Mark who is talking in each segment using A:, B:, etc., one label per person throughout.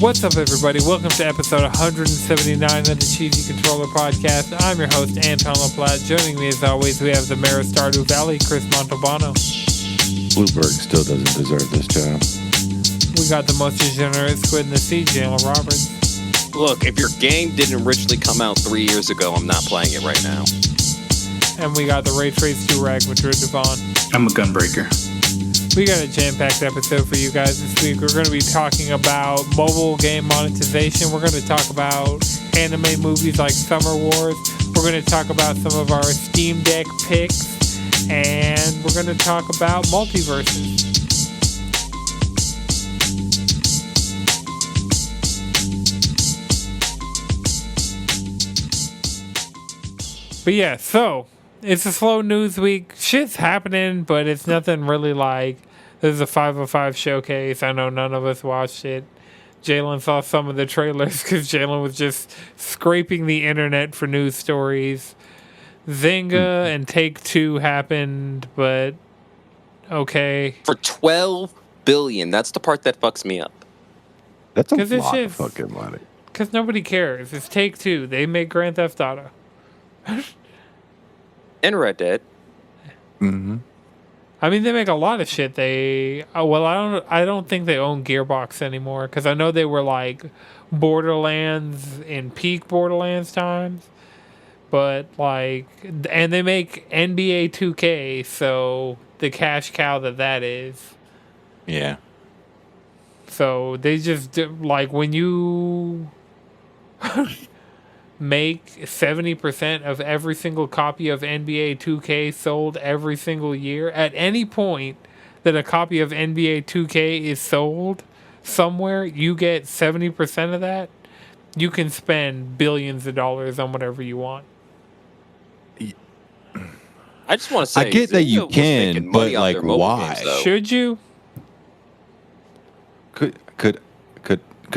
A: What's up, everybody? Welcome to episode 179 of the Cheesy Controller Podcast. I'm your host, Anton LaPlatte. Joining me, as always, we have the mayor of Stardew Valley, Chris Montalbano.
B: Bloomberg still doesn't deserve this job.
A: We got the most degenerate squid in the sea, Jalen Roberts.
C: Look, if your game didn't originally come out 3 years ago, I'm not playing it right now.
A: And we got the Ray Trace Durag, Madrid Devon.
D: I'm a gunbreaker.
A: We got a jam-packed episode for you guys this week. We're going to be talking about mobile game monetization. We're going to talk about anime movies like Summer Wars. We're going to talk about some of our Steam Deck picks. And we're going to talk about multiverses. But yeah, so it's a slow news week. Shit's happening, but it's nothing really like this is a 505 showcase. I know none of us watched it. Jalen saw some of the trailers because Jalen was just scraping the internet for news stories. Zynga and Take-Two happened, but okay.
C: For $12 billion, that's the part that fucks me up.
B: That's a lot of fucking money.
A: Because nobody cares. It's Take-Two. They make Grand Theft Auto.
C: And Red Dead.
B: Mm-hmm.
A: I mean, they make a lot of shit. I don't think they own Gearbox anymore because I know they were like Borderlands in peak Borderlands times, but like, and they make NBA 2K, so the cash cow that is.
B: Yeah.
A: So they just like when you make 70% of every single copy of NBA 2K sold every single year. At any point that a copy of NBA 2K is sold somewhere, you get 70% of that. You can spend billions of dollars on whatever you want.
C: I just want to say,
B: I get that you can, but like, why?
A: Should you?
B: Could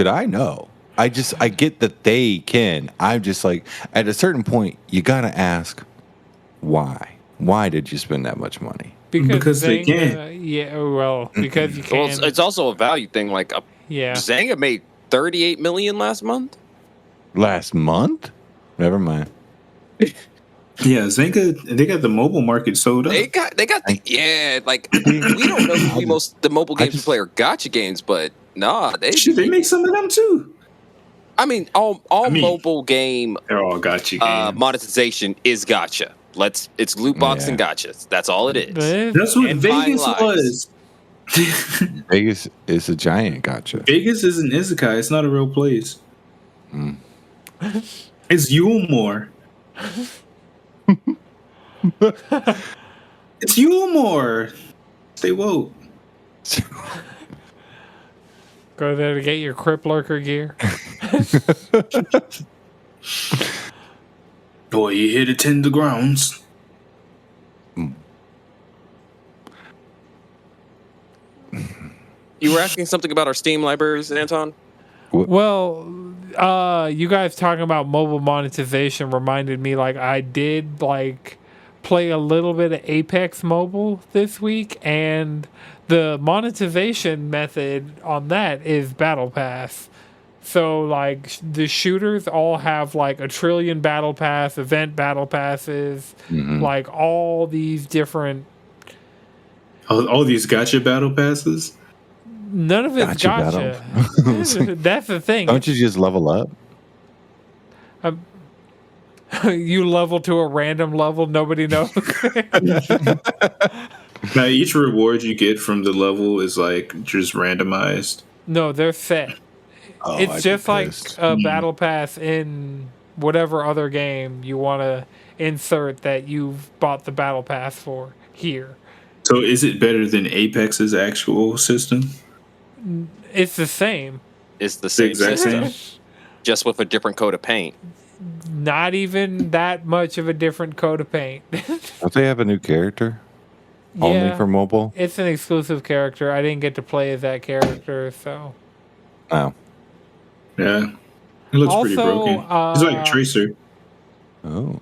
B: I know? I get that they can. I'm just like, at a certain point, you gotta ask, why? Why did you spend that much money?
D: Because they can.
A: Yeah, well, because you can.
C: Well, it's also a value thing. Like, Zynga made $38 million last month.
B: Last month? Never mind.
D: Yeah, Zynga, they got the mobile market sold up.
C: They got we don't know who the mobile games play are gotcha games, but
D: they make some of them too.
C: I mean, all mobile game,
D: they're all gotcha games.
C: Monetization is gotcha. It's loot box and gotchas. That's all it is.
D: That's what Vegas was.
B: Vegas is a giant gotcha.
D: Vegas is an isekai. It's not a real place. It's Yulmore. It's Yulmore. Stay woke.
A: Go there to get your Crip Lurker gear.
D: Boy, you here to tend the grounds.
C: You were asking something about our Steam libraries, Anton?
A: Well, you guys talking about mobile monetization reminded me, like, I did, like, play a little bit of Apex Mobile this week, and the monetization method on that is Battle Pass. So, like, the shooters all have, like, a trillion Battle Pass, event Battle Passes, like, all these different...
D: All these gotcha Battle Passes?
A: None of it's gotcha. That's the thing.
B: Don't you just level up?
A: You level to a random level, nobody knows.
D: Now, each reward you get from the level is like just randomized.
A: No, they're set. It's just like a battle pass in whatever other game you want to insert that you've bought the battle pass for here.
D: So is it better than Apex's actual system?
A: It's the same.
C: It's the same system, just with a different coat of paint.
A: Not even that much of a different coat of paint.
B: Don't they have a new character? Only for mobile?
A: It's an exclusive character. I didn't get to play as that character, so.
B: Oh.
D: Yeah. It looks pretty broken. He's like a Tracer.
B: Oh.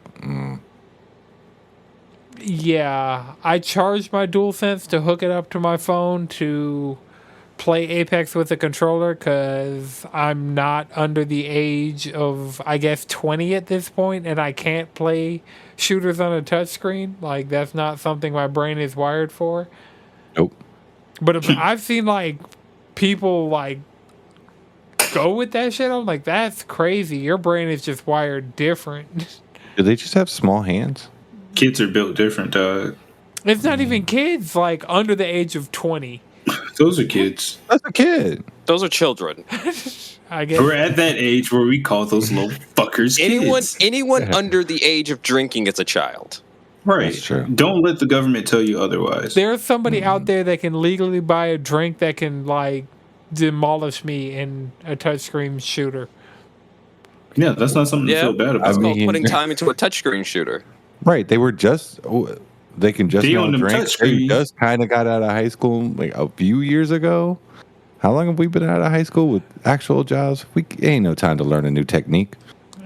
A: Yeah. I charged my DualSense to hook it up to my phone to play Apex with a controller because I'm not under the age of, I guess, 20 at this point, and I can't play shooters on a touchscreen. Like, that's not something my brain is wired for.
B: Nope.
A: But if I've seen, like, people, like, go with that shit, I'm like, that's crazy. Your brain is just wired different.
B: Do they just have small hands?
D: Kids are built different, dog.
A: It's not even kids, like, under the age of 20.
D: Those are kids.
B: That's a kid.
C: Those are children.
A: I guess.
D: We're at that age where we call those little fuckers kids.
C: Anyone under the age of drinking is a child.
D: Right.
B: That's true.
D: Don't let the government tell you otherwise.
A: There's somebody out there that can legally buy a drink that can, like, demolish me in a touchscreen shooter.
D: Yeah, that's not something to feel bad about.
C: It's called
B: mean-
C: putting time into a touchscreen shooter.
B: Right. They were just. They can just
D: They
B: now
D: on them
B: drink.
D: touchscreen.
B: They just kind of got out of high school like a few years ago. How long have we been out of high school with actual jobs? Ain't no time to learn a new technique.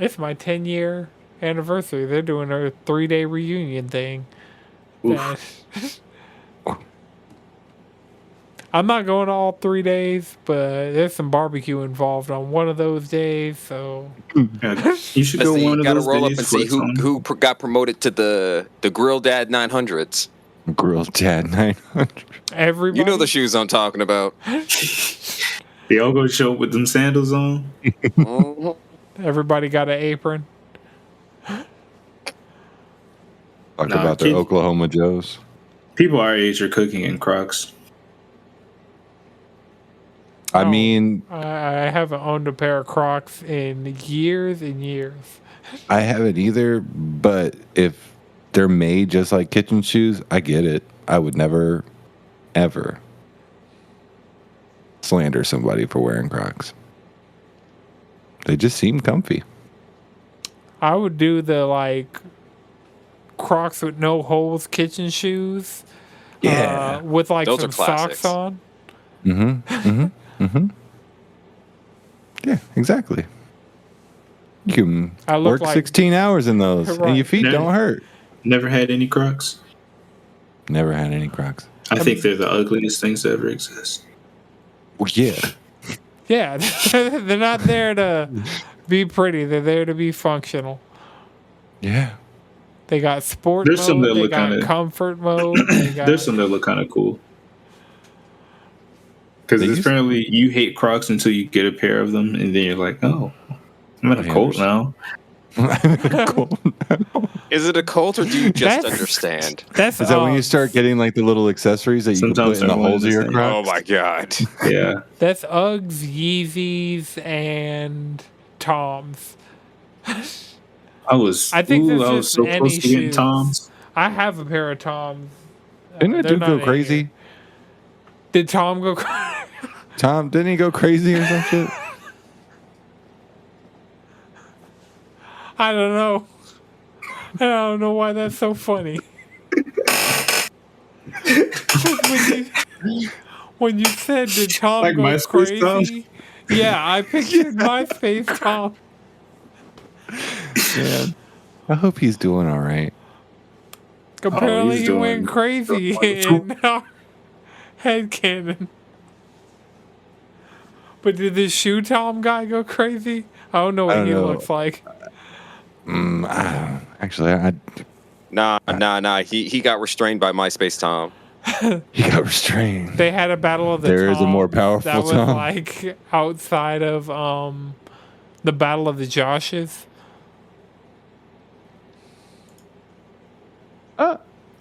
A: It's my 10-year anniversary. They're doing a 3-day reunion thing.
D: Oof.
A: I'm not going all 3 days, but there's some barbecue involved on one of those days, so
D: Yeah, you should
C: Let's
D: go
C: see,
D: one
C: you
D: of
C: gotta
D: those
C: roll up
D: days
C: and see got promoted to the Grill Dad 900s.
B: Grill Dad 900.
A: everybody.
C: You know the shoes I'm talking about.
D: They all go show up with them sandals on.
C: Mhm.
A: Everybody got an apron.
B: Talk
D: Nah,
B: about their
D: kids-
B: Oklahoma Joes.
D: People our age are cooking in Crocs.
B: I
A: Oh.
B: mean,
A: I haven't owned a pair of Crocs in years and years.
B: I haven't either, but if they're made just like kitchen shoes, I get it. I would never, ever slander somebody for wearing Crocs. They just seem comfy.
A: I would do the, like, Crocs with no holes kitchen shoes.
B: Yeah.
A: With, like,
C: Those
A: some
C: are classics.
A: socks on.
B: Yeah, exactly. You can
A: I look
B: work
A: like-
B: 16 hours in those, and
A: Right.
B: your feet
D: No.
B: don't hurt.
D: Never had any Crocs.
B: Never had any Crocs.
D: I think they're the ugliest things to ever exist.
B: Well, yeah.
A: Yeah, they're not there to be pretty. They're there to be functional.
B: Yeah.
A: They got sport
D: There's some
A: mode.
D: that
A: They
D: look
A: got
D: kinda-
A: comfort mode. They got,
D: There's some that look kind of cool. Because
B: They used-
D: apparently you hate Crocs until you get a pair of them, and then you're like, oh, I'm in a
B: Yeah,
D: cult
B: there's-
D: now.
B: Cool.
C: Is it a cult or do you just
A: That's-
C: understand?
A: that's
B: Is that when you start getting like the little accessories that you
D: Sometimes
B: can put in the
D: I
B: holes of your
D: understand.
C: Oh
B: Crocs?
C: my god.
D: Yeah.
A: That's Uggs, Yeezys, and Toms.
D: I was
A: I think that's
D: I was
A: just
D: so
A: any
D: close to getting
A: shoes.
D: Toms.
A: I have a pair of Toms.
B: Didn't that
A: They're
B: dude
A: not
B: go
A: in
B: crazy?
A: here. Did Tom go crazy?
B: Tom, didn't he go crazy or some shit?
A: I don't know. I don't know why that's so funny. when you said did Tom
D: Like
A: go
D: MySpace Tom?
A: crazy? Yeah, I pictured MySpace Tom.
B: Yeah. I hope he's doing all right.
A: Apparently
D: he's
A: he went
D: doing
A: crazy
D: wonderful.
A: in our headcanon. But did the shoe Tom guy go crazy? I don't know what
B: don't
A: he
B: know.
A: looks like.
B: Actually,
C: Nah. He got restrained by MySpace Tom.
B: he got restrained.
A: They had a battle of the
B: There is a more
A: Toms
B: powerful
A: that was
B: Tom.
A: like outside of the battle of the Joshes.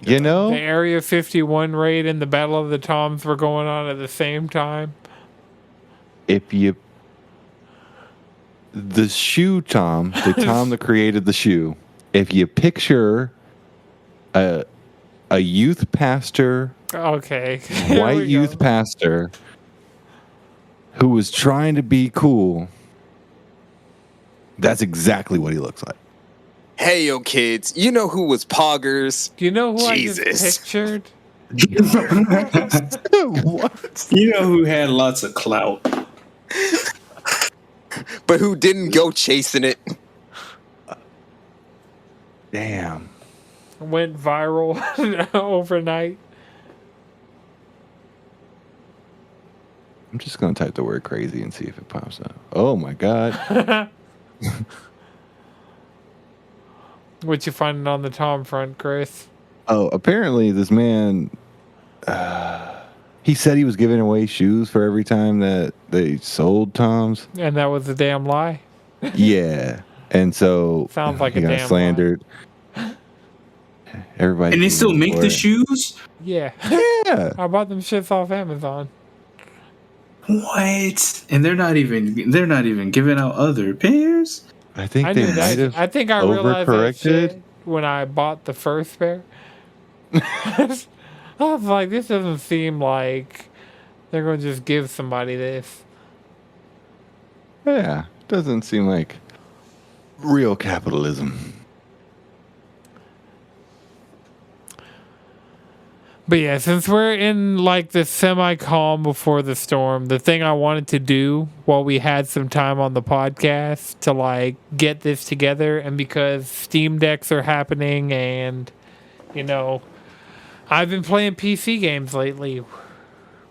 B: You know,
A: The Area 51 raid and the Battle of the Toms were going on at the same time.
B: if you the shoe Tom, the Tom that created the shoe, if you picture a youth pastor,
A: Okay. Here
B: white
A: we
B: youth
A: go.
B: pastor who was trying to be cool, that's exactly what he looks like.
C: Hey yo kids, you know who was Poggers?
A: Do you know who I
C: Jesus.
A: just pictured?
B: What?
D: You know who had lots of clout?
C: But who didn't go chasing it?
B: Damn.
A: Went viral overnight.
B: I'm just gonna type the word crazy and see if it pops up. Oh my god.
A: What you finding on the Tom front, Chris?
B: Oh, apparently this man, he said he was giving away shoes for every time that they sold Toms.
A: And that was a damn lie.
B: Yeah, and so
A: Sounds like
B: he
A: a
B: got
A: damn
B: slandered. Everybody,
D: And they still make the shoes?
A: Yeah.
B: Yeah,
A: I bought them shits off Amazon.
D: What? And they're not even giving out other pairs?
B: I think
A: I
B: they
A: knew
B: might
A: that.
B: have.
A: I think I realized that
B: overcorrected.
A: shit when I bought the first pair. I was like, this doesn't seem like they're going to just give somebody this.
B: Yeah, doesn't seem like real capitalism.
A: But yeah, since we're in like the semi-calm before the storm, the thing I wanted to do while we had some time on the podcast to like get this together, and because Steam Decks are happening and, you know, I've been playing PC games lately,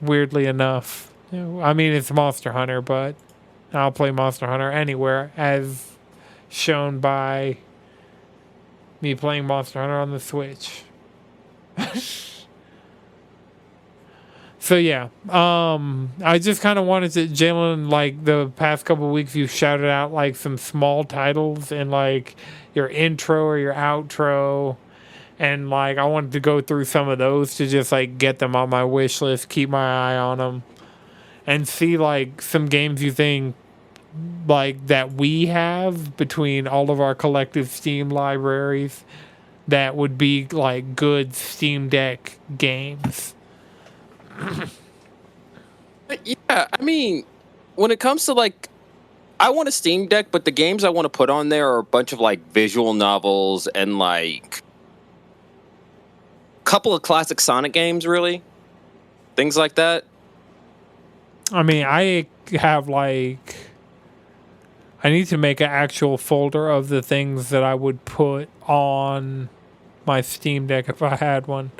A: weirdly enough. I mean, it's Monster Hunter, but I'll play Monster Hunter anywhere, as shown by me playing Monster Hunter on the Switch. So yeah, I just kind of wanted to, Jalen, like the past couple of weeks, you shouted out like some small titles in like your intro or your outro, and like I wanted to go through some of those to just like get them on my wish list, keep my eye on them, and see like some games you think like that we have between all of our collective Steam libraries that would be like good Steam Deck games.
C: Yeah, I mean, when it comes to like, I want a Steam Deck, but the games I want to put on there are a bunch of like visual novels and like a couple of classic Sonic games, really. Things like that.
A: I mean, I have like, I need to make an actual folder of the things that I would put on my Steam Deck if I had one.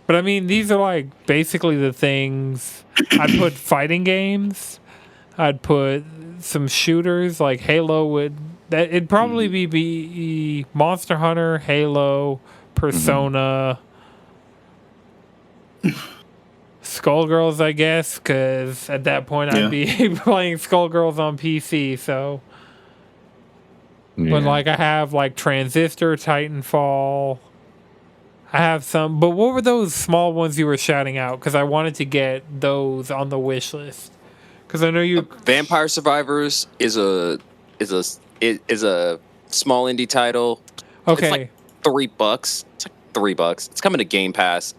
A: But I mean, these are like basically the things. I'd put fighting games. I'd put some shooters like Halo would. That it'd probably be Monster Hunter, Halo, Persona, Skullgirls, I guess, because at that point I'd be playing Skullgirls on PC. So, but like I have like Transistor, Titanfall. I have some, but what were those small ones you were shouting out? Because I wanted to get those on the wish list. Because I know you.
C: Vampire Survivors is a small indie title.
A: Okay.
C: It's like $3. It's like $3. It's coming to Game Pass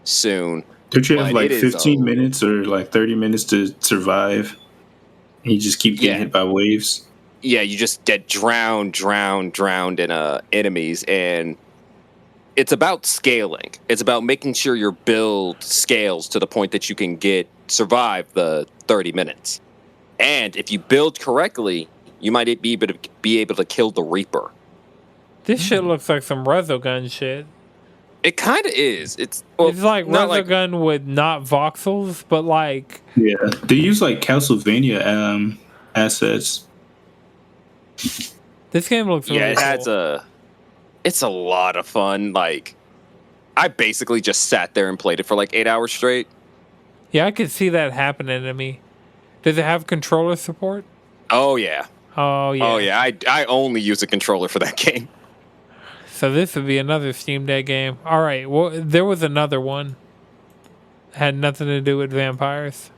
C: soon.
D: Don't you have
C: But
D: like
C: it is
D: 15 minutes or like 30 minutes to survive? And you just keep getting hit by waves.
C: Yeah, you just get drowned in enemies, and it's about scaling. It's about making sure your build scales to the point that you can survive the 30 minutes. And if you build correctly, you might be able to kill the Reaper.
A: This shit looks like some Resogun shit.
C: It kind of is. It's
A: like Resogun with not voxels, but like...
D: Yeah, they use like Castlevania assets.
A: This game looks really cool.
C: It's a lot of fun. Like, I basically just sat there and played it for like 8 hours straight.
A: Yeah, I could see that happening to me. Does it have controller support?
C: Oh, yeah.
A: Oh, yeah.
C: Oh, yeah. I only use a controller for that game.
A: So this would be another Steam Deck game. All right. Well, there was another one. Had nothing to do with vampires.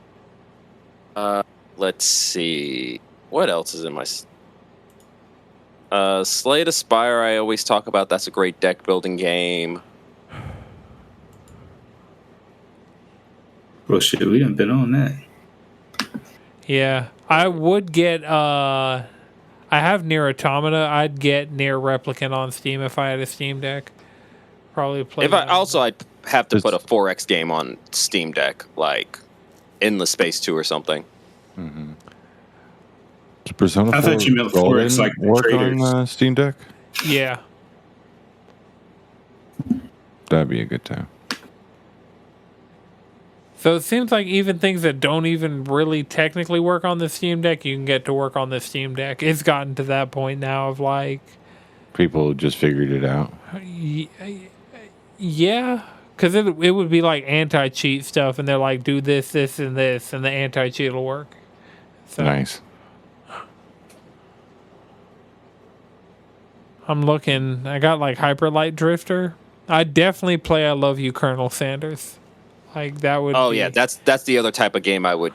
C: Let's see. What else is in my... Slay the Spire, I always talk about. That's a great deck building game.
D: Well, shit, we done been on that.
A: Yeah. I would get... I have Nier Automata. I'd get Nier Replicant on Steam if I had a Steam Deck. Probably play
C: I'd have to put a 4X game on Steam Deck, like Endless Space 2 or something.
B: Mm-hmm. Persona 4
D: I thought you meant 4X like
B: work on Steam Deck?
A: Yeah.
B: That'd be a good time.
A: So it seems like even things that don't even really technically work on the Steam Deck, you can get to work on the Steam Deck. It's gotten to that point now of like,
B: People just figured it out.
A: yeah, because it would be like anti-cheat stuff, and they're like, do this, this, and this, and the anti-cheat will work. So
B: Nice.
A: I'm looking. I got like Hyper Light Drifter. I definitely play I Love You, Colonel Sanders. Like that would.
C: Oh
A: be,
C: yeah, that's the other type of game I would.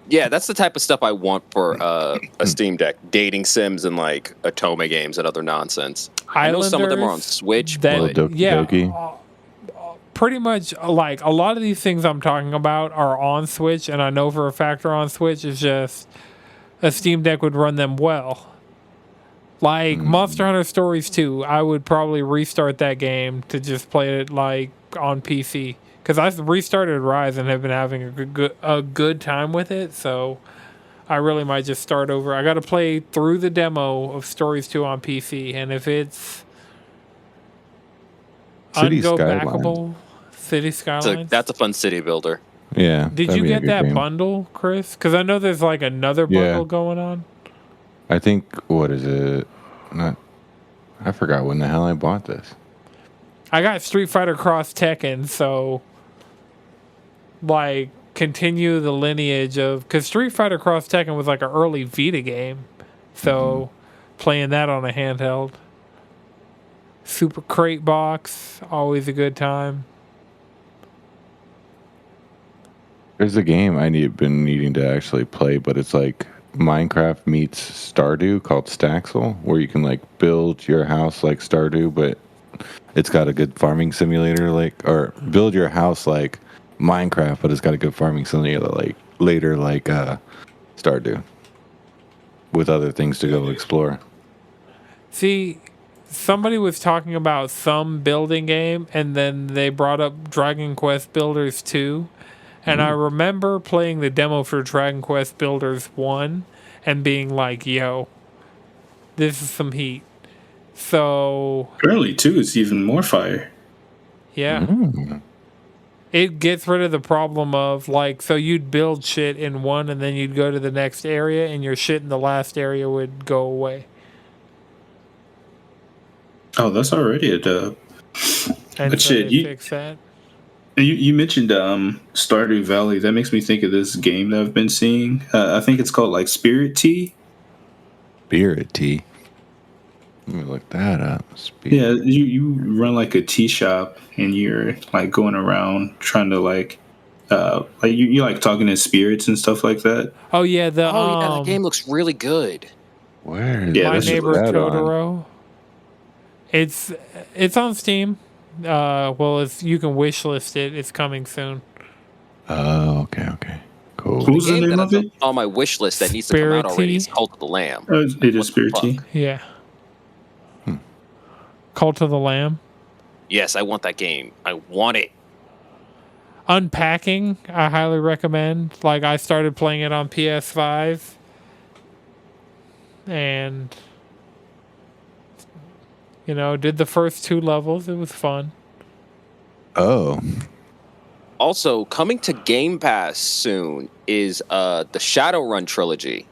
C: Yeah, that's the type of stuff I want for a Steam Deck. Dating sims and like Otome games and other nonsense. I know some of them are on Switch,
A: that,
C: but
A: yeah,
B: Doki.
A: pretty much like a lot of these things I'm talking about are on Switch, and I know for a fact they're on Switch. It's just a Steam Deck would run them well. Like Monster Hunter Stories 2, I would probably restart that game to just play it like on PC. Because I restarted Rise and have been having a good time with it, so I really might just start over. I got to play through the demo of Stories 2 on PC, and if it's
B: City
A: ungo-backable, City Skylines.
C: that's a fun city builder.
B: Yeah.
A: Did
B: that'd
A: you
B: be a
A: get
B: good
A: that
B: game.
A: bundle, Chris? Because I know there's like another bundle going on.
B: I think, what is it? I forgot when the hell I bought this.
A: I got Street Fighter Cross Tekken, so like continue the lineage of, because Street Fighter Cross Tekken was like an early Vita game, so playing that on a handheld. Super Crate Box, always a good time.
B: There's a game been needing to actually play, but it's like Minecraft meets Stardew called Staxel, where you can like build your house like Stardew, but it's got a good farming simulator, or build your house like Minecraft, but it's got a good farming simulator like Stardew, with other things to go explore.
A: See, somebody was talking about some building game, and then they brought up Dragon Quest Builders 2. And I remember playing the demo for Dragon Quest Builders 1 and being like, yo, this is some heat. So,
D: Apparently, 2 is even more fire.
A: yeah. It gets rid of the problem of, like, so you'd build shit in one and then you'd go to the next area and your shit in the last area would go away.
D: Oh, that's already a dub.
A: And
D: But
A: so
D: shit,
A: they fix that.
D: You mentioned Stardew Valley. That makes me think of this game that I've been seeing. I think it's called like Spirit Tea.
B: Spirit Tea. Let me look that up.
D: Yeah, you run like a tea shop and you're like going around trying to like you like talking to spirits and stuff like that.
A: Oh, yeah.
C: The game looks really good.
B: Where is
D: Yeah,
A: My
D: that's
A: Neighbor
B: that on?
A: Totoro. It's on Steam. Well, you can wishlist it. It's coming soon.
B: Oh, okay. Cool.
D: Who's the
C: Game
D: name
C: that
D: of
C: is
D: it?
C: on my wish list that needs to come out already is
A: Spirity?
C: Cult of the Lamb.
D: It is Spirit Tea.
A: Yeah. Cult of the Lamb.
C: Yes, I want that game. I want it.
A: Unpacking, I highly recommend. Like, I started playing it on PS5. And, did the first 2 levels. It was fun.
B: Oh.
C: Also, coming to Game Pass soon is the Shadow Run Trilogy.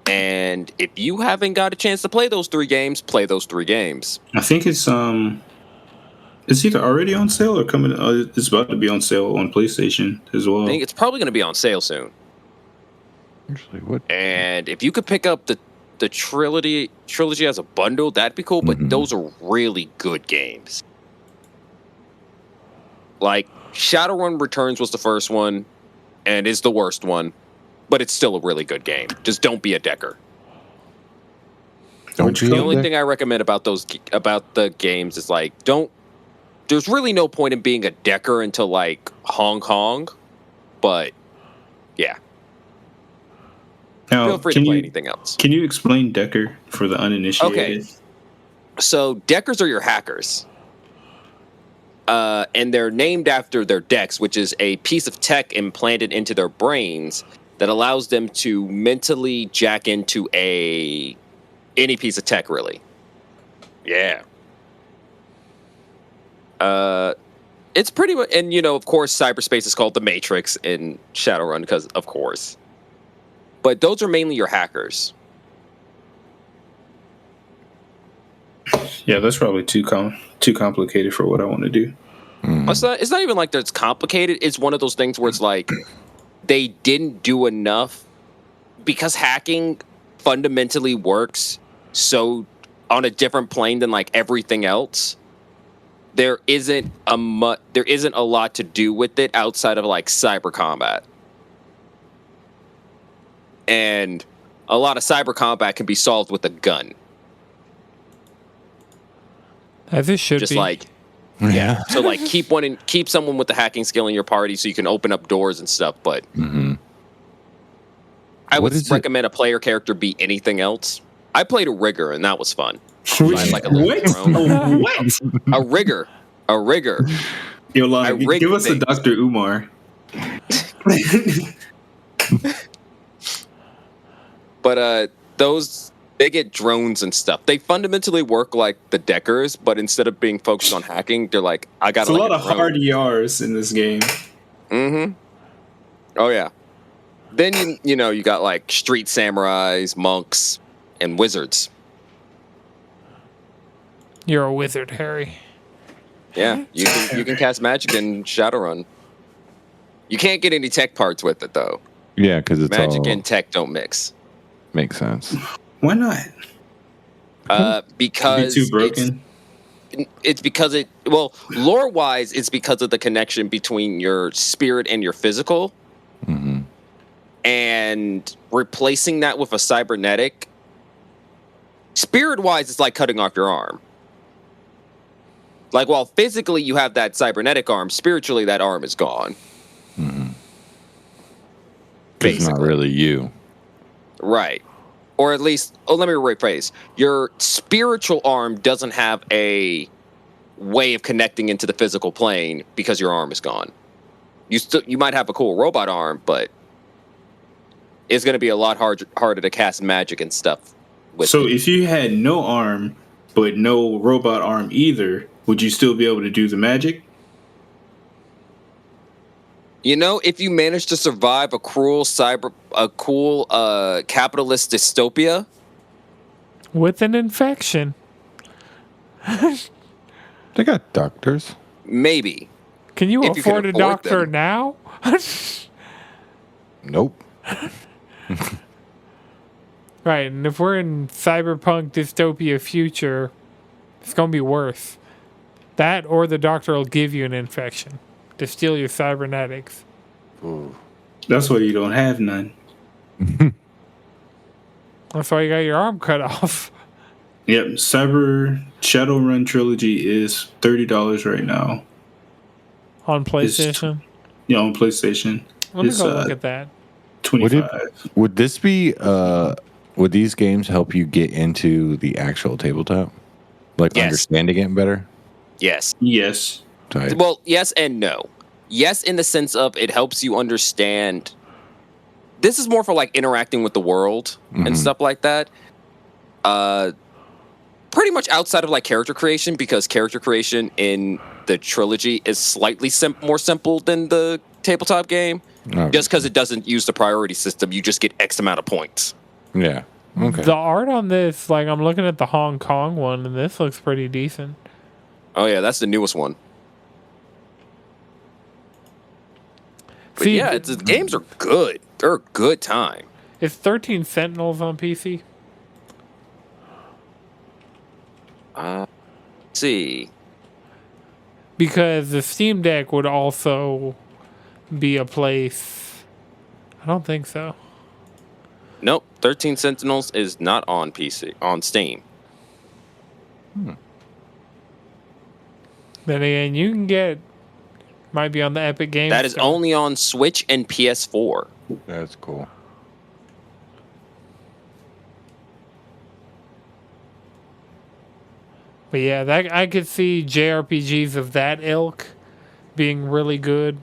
C: And if you haven't got a chance to play those 3 games, play those 3 games.
D: I think it's either already on sale or coming. It's about to be on sale on PlayStation as well.
C: I think it's probably going to be on sale soon.
B: Actually, what?
C: And if you could pick up the trilogy as a bundle, that'd be cool. But those are really good games. Like Shadowrun Returns was the first one, and is the worst one, but it's still a really good game. Just don't be a decker. The only thing I recommend about the games is like there's really no point in being a decker until like Hong Kong, but yeah.
D: Now,
C: Feel free to play anything else.
D: Can you explain Decker for the uninitiated?
C: Okay. So deckers are your hackers. And they're named after their decks, which is a piece of tech implanted into their brains that allows them to mentally jack into any piece of tech, really. Yeah. It's pretty much, and of course, cyberspace is called the Matrix in Shadowrun because, of course. But those are mainly your hackers.
D: Yeah, that's probably too complicated for what I want to do.
C: It's not even like that's complicated. It's one of those things where it's like they didn't do enough because hacking fundamentally works so on a different plane than like everything else. There isn't a lot to do with it outside of like cyber combat. And a lot of cyber combat can be solved with a gun.
A: As it should
C: Just
A: be.
C: like so like keep someone with the hacking skill in your party so you can open up doors and stuff, but I would recommend a player character be anything else. I played a rigger and that was fun. Like a little
D: What?
C: A rigger.
D: Yo, Lana, give us a Dr. Umar.
C: But they get drones and stuff. They fundamentally work like the Deckers, but instead of being focused on hacking, they're like, I got
D: a lot of hard ERs in this game.
C: Mm-hmm. Oh yeah. Then you got like street samurais, monks, and wizards.
A: You're a wizard, Harry.
C: Yeah, you can cast magic in Shadowrun. You can't get any tech parts with it though.
B: Yeah, because it's
C: magic and tech don't mix.
B: Makes sense.
D: Why not?
C: Because
D: too broken.
C: It's because lore wise, it's because of the connection between your spirit and your physical.
B: Mm-hmm.
C: And replacing that with a cybernetic, spirit wise, it's like cutting off your arm. Like, while physically you have that cybernetic arm, spiritually that arm is gone.
B: Mm-hmm. It's not really you.
C: Right. Or at least, let me rephrase. Your spiritual arm doesn't have a way of connecting into the physical plane because your arm is gone. You might have a cool robot arm, but it's going to be a lot harder to cast magic and stuff.
D: If you had no arm, but no robot arm either, would you still be able to do the magic?
C: If you manage to survive a cruel capitalist dystopia
A: with an infection,
B: they got doctors.
C: Maybe.
A: Can you afford a doctor now?
B: Nope.
A: Right, and if we're in cyberpunk dystopia future, it's gonna be worse. That or the doctor will give you an infection to steal your cybernetics.
B: Ooh.
D: That's why you don't have none.
A: That's why you got your arm cut off.
D: Yep, Shadow Run Trilogy is $30 right now.
A: On PlayStation?
D: On PlayStation.
A: Let me go look at that.
D: $25.
B: Would this be would these games help you get into the actual tabletop? Like understanding it better?
C: Yes.
D: Yes.
B: Tight.
C: Well, yes and no. Yes, in the sense of it helps you understand. This is more for like interacting with the world and stuff like that. Pretty much outside of like character creation, because character creation in the trilogy is slightly more simple than the tabletop game.
B: Okay.
C: Just because it doesn't use the priority system, you just get X amount of points.
B: Yeah. Okay.
A: The art on this, like I'm looking at the Hong Kong one, and this looks pretty decent.
C: Oh yeah, that's the newest one. But yeah, the games are good. They're a good time.
A: Is 13 Sentinels on PC?
C: Let's see.
A: Because the Steam Deck would also be a place. I don't think so.
C: Nope, 13 Sentinels is not on PC, on Steam.
A: Then again, you can get, might be on the Epic Games.
C: That is only on Switch and PS4.
B: That's cool.
A: But yeah, that I could see JRPGs of that ilk being really good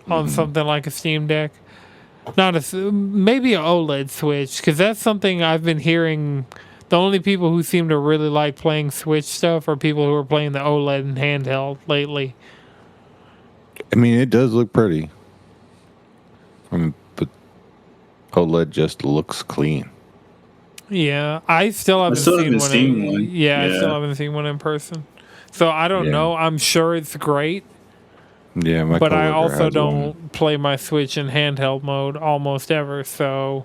A: on something like a Steam Deck. Maybe an OLED Switch, because that's something I've been hearing. The only people who seem to really like playing Switch stuff are people who are playing the OLED and handheld lately.
B: I mean, it does look pretty. I mean, but OLED just looks clean.
A: Yeah, I still haven't
D: still
A: seen
D: haven't
A: one.
D: seen one.
A: Yeah, I still
D: Yeah.
A: haven't seen one in person. So I don't
B: Yeah.
A: know. I'm sure it's great,
B: Yeah, my
A: but I
B: coworker
A: also
B: has
A: don't
B: one.
A: play my Switch in handheld mode almost ever. So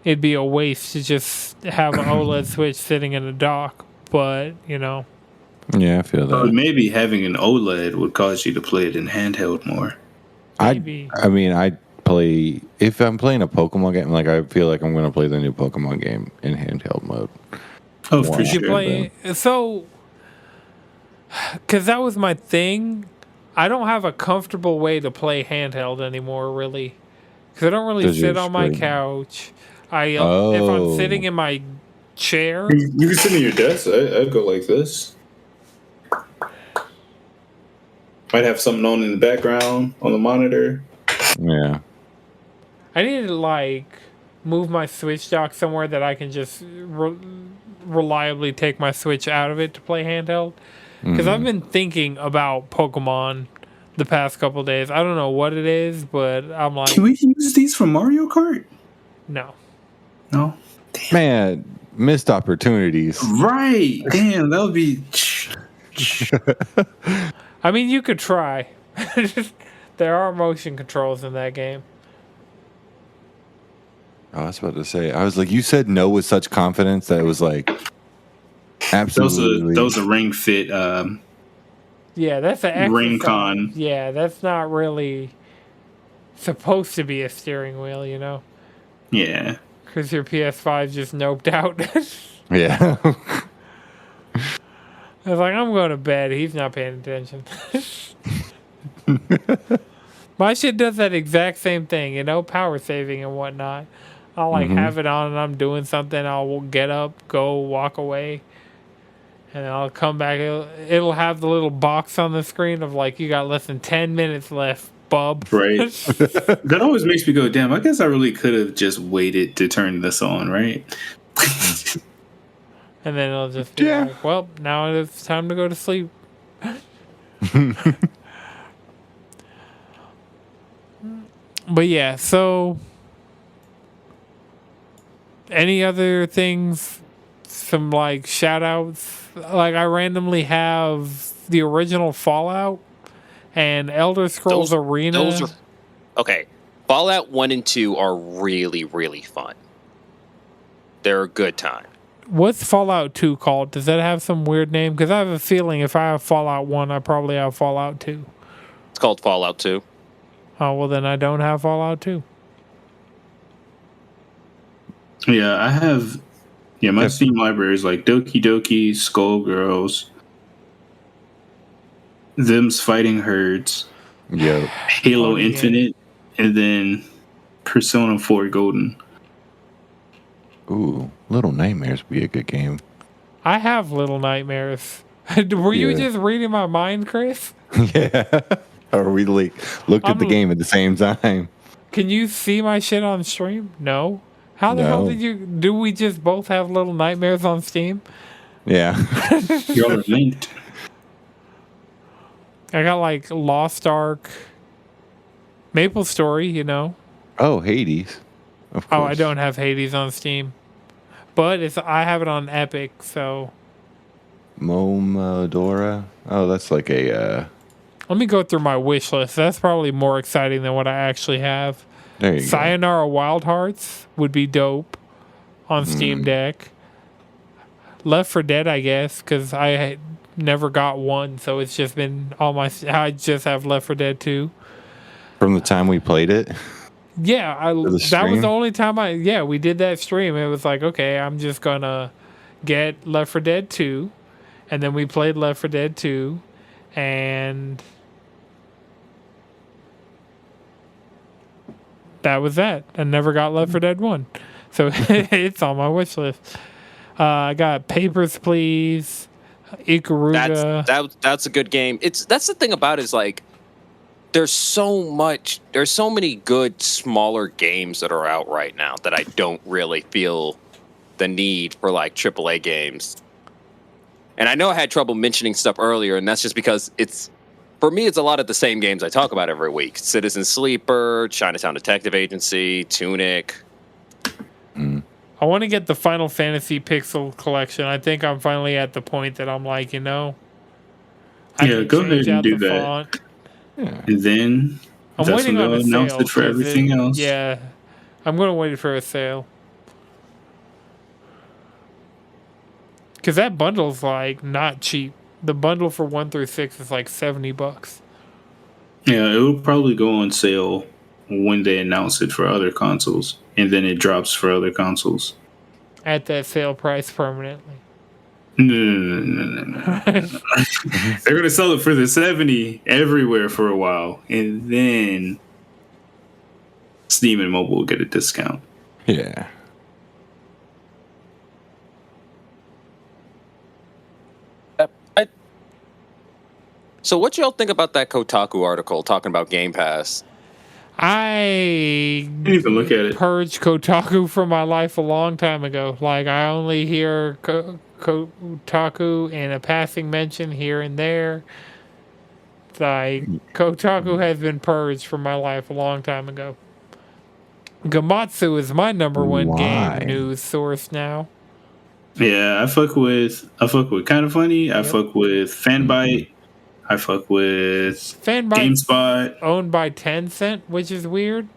A: it'd be a waste to just have an OLED Switch sitting in a dock. But
B: Yeah, I feel
D: But
B: that.
D: maybe having an OLED would cause you to play it in handheld more.
A: maybe.
B: I mean, I play if I'm playing a Pokemon game. Like, I feel like I'm gonna play the new Pokemon game in handheld mode.
D: Oh,
B: Wow.
D: for
A: You
D: sure.
A: play so because that was my thing. I don't have a comfortable way to play handheld anymore, really, because I don't really
B: 'Cause
A: sit
B: you're
A: on my
B: screwed.
A: couch. If I'm
B: Oh.
A: sitting in my chair,
D: You can sit in your desk. I'd go like this. Might have something on in the background on the monitor.
B: Yeah.
A: I need to move my Switch dock somewhere that I can just reliably take my Switch out of it to play handheld. Because I've been thinking about Pokemon the past couple days. I don't know what it is, but I'm like,
D: Can we use these for Mario Kart?
A: no.
D: No.
B: Man, missed opportunities.
D: Right. Damn, that would be.
A: I mean, you could try. There are motion controls in that game.
B: I was about to say. I was like, you said no with such confidence that it was like absolutely.
D: Those are ring fit.
A: Yeah, that's an
D: Ring
A: exercise.
D: con.
A: Yeah, that's not really supposed to be a steering wheel,
D: Yeah.
A: because your PS5 just noped out.
B: Yeah.
A: I was like, I'm going to bed. He's not paying attention. My shit does that exact same thing, power saving and whatnot. I'll have it on and I'm doing something. I'll get up, go walk away, and I'll come back. It'll have the little box on the screen of you got less than 10 minutes left, bub.
D: Right. That always makes me go, damn, I guess I really could have just waited to turn this on, right?
A: And then it'll just be
B: Yeah.
A: like, well, now it's time to go to sleep. But yeah, so any other things, some shout outs? I randomly have the original Fallout and Elder Scrolls Arena.
C: Those are okay. Fallout 1 and 2 are really, really fun. They're a good time.
A: What's Fallout 2 called? Does that have some weird name? Because I have a feeling if I have Fallout 1, I probably have Fallout 2.
C: It's called Fallout 2.
A: Oh, well, then I don't have Fallout 2.
D: Yeah, I have. Yeah, my Steam library is like Doki Doki, Skullgirls, Them's Fighting Herds,
B: Yep.
D: Halo
A: Oh, yeah.
D: Infinite, and then Persona 4 Golden.
B: Ooh, Little Nightmares would be a good game.
A: I have Little Nightmares. Were you
B: Yeah.
A: just reading my mind, Chris?
B: Yeah. Or we looked at the
A: I'm-
B: game at the same time.
A: Can you see my shit on stream? No. How the hell
B: No.
A: did you... Do we just both have Little Nightmares on Steam?
B: Yeah.
D: Y'all are linked.
A: I got Lost Ark, Maple Story,
B: Oh, Hades. Of course.
A: Oh, I don't have Hades on Steam. But I have it on Epic, so...
B: Momodora. Oh, that's like a.
A: Let me go through my wish list. That's probably more exciting than what I actually have.
B: There you
A: Sayonara Wild Hearts would be dope on Steam Deck. Left 4 Dead, I guess, because I had never got one, so it's just been I just have Left 4 Dead 2.
B: go. From the time we played it.
A: Yeah,
B: the
A: that was
B: stream?
A: the only time we did that stream. It was like, okay, I'm just gonna get Left 4 Dead 2, and then we played Left 4 Dead 2, and that was that. I never got Left 4 Dead 1. So it's on my wish list. I got Papers, Please, Ikaruga.
C: That's a good game. That's the thing about it is there's so many good smaller games that are out right now that I don't really feel the need for AAA games. And I know I had trouble mentioning stuff earlier, and that's just because For me, it's a lot of the same games I talk about every week: Citizen Sleeper, Chinatown Detective Agency, Tunic.
A: I want to get the Final Fantasy Pixel Collection. I think I'm finally at the point that I'm like, I can
D: go ahead
A: change
D: and
A: out
D: do
A: the
D: that.
A: font.
B: Yeah.
D: And then
A: I'm
D: that's
A: waiting
D: when
A: on
D: they'll
A: a
D: announce
A: sale.
D: it for everything else.
A: Yeah, I'm going to wait for a sale. Because that bundle's like not cheap. The bundle for 1 through 6 is like $70.
D: Yeah, it will probably go on sale when they announce it for other consoles, and then it drops for other consoles.
A: At that sale price permanently.
D: No. They're gonna sell it for the 70 everywhere for a while, and then Steam and mobile will get a discount.
B: Yeah.
C: So what y'all think about that Kotaku article talking about Game Pass?
A: I
D: Didn't even look at it.
A: purged Kotaku from my life a long time ago. Like, I only hear Kotaku in a passing mention here and there. Like, Kotaku has been purged from my life a long time ago. Gamatsu is my number one
B: Why?
A: game news source now.
D: Yeah, I fuck with Kind of Funny. I
A: Yep.
D: fuck with Fanbyte. I fuck with
A: Fanbyte's
D: GameSpot.
A: owned by Tencent, which is weird.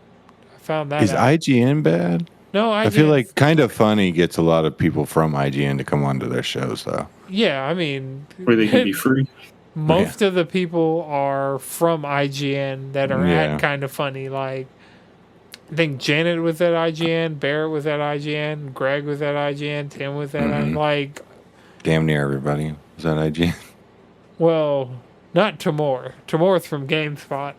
A: I found that
B: Is
A: out.
B: IGN bad?
A: No,
B: I feel like Kind of Funny gets a lot of people from IGN to come onto their shows, though.
A: Yeah, I mean,
D: Where they can be free.
A: most of the people are from IGN that are at Kind of Funny. Like, I think Janet was at IGN, Barrett was at IGN, Greg was at IGN, Tim was at like.
B: Damn near everybody was at IGN.
A: Well, not Timur. Timur's from GameSpot.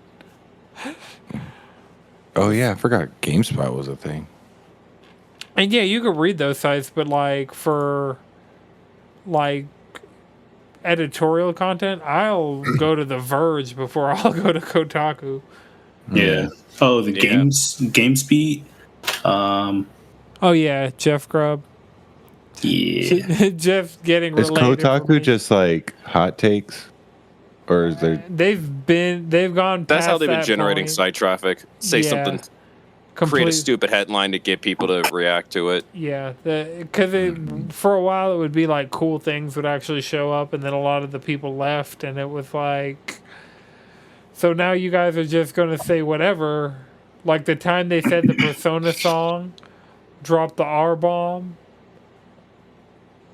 B: Oh yeah, I forgot GameSpot was a thing.
A: And yeah, you could read those sites, but like for like editorial content, I'll go to The Verge before I'll go to Kotaku.
D: Yeah. Oh, the GameSpeed.
A: Oh yeah, Jeff Grubb.
D: Yeah.
A: Jeff getting
B: Is
A: related.
B: Kotaku just like hot takes, or is there?
A: They've gone.
C: That's
A: past
C: how they've been
A: that
C: generating
A: point.
C: site traffic. Say something, create a stupid headline to get people to react to it.
A: Yeah, because for a while it would be like cool things would actually show up, and then a lot of the people left, and it was like. So now you guys are just gonna say whatever. Like the time they said the Persona song, dropped the R bomb.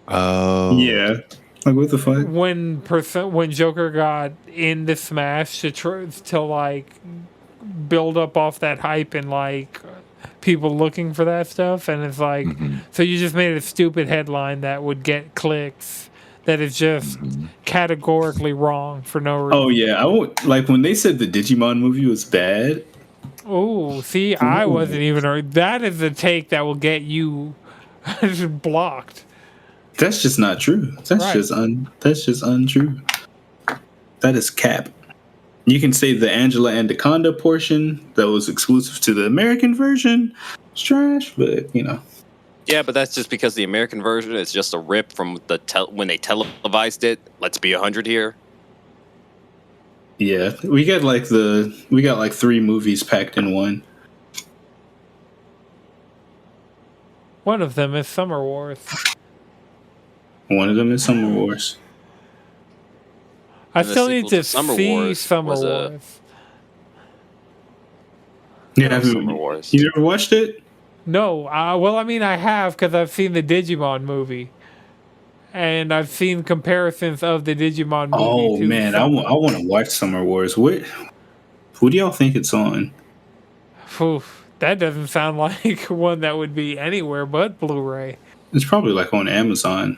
B: Oh
D: Yeah. Like what the fuck?
A: When Joker got into Smash to like build up off that hype and like people looking for that stuff, and it's like so you just made a stupid headline that would get clicks that is just categorically wrong for no reason.
D: Oh yeah, like when they said the Digimon movie was bad.
A: Oh, see, I wasn't even. That is the take that will get you blocked.
D: That's just not true. That's just untrue. That is cap. You can say the Angela Anaconda portion that was exclusive to the American version is trash, but
C: Yeah, but that's just because the American version is just a rip from the when they televised it. Let's be 100 here.
D: Yeah, we got like 3 movies packed in one.
A: One of them is Summer Wars.
D: One of them is Summer Wars.
A: I
C: And the
A: still need
C: sequel
A: to
C: to Summer
A: see
C: Wars
A: Summer
C: was
A: Wars.
D: Summer Wars. You never watched it?
A: No. Well, I mean, I have because I've seen the Digimon movie. And I've seen comparisons of the Digimon movie.
D: Oh man, I want to watch Summer Wars. Who do y'all think it's on?
A: Oof, that doesn't sound like one that would be anywhere but Blu-ray.
D: It's probably like on Amazon.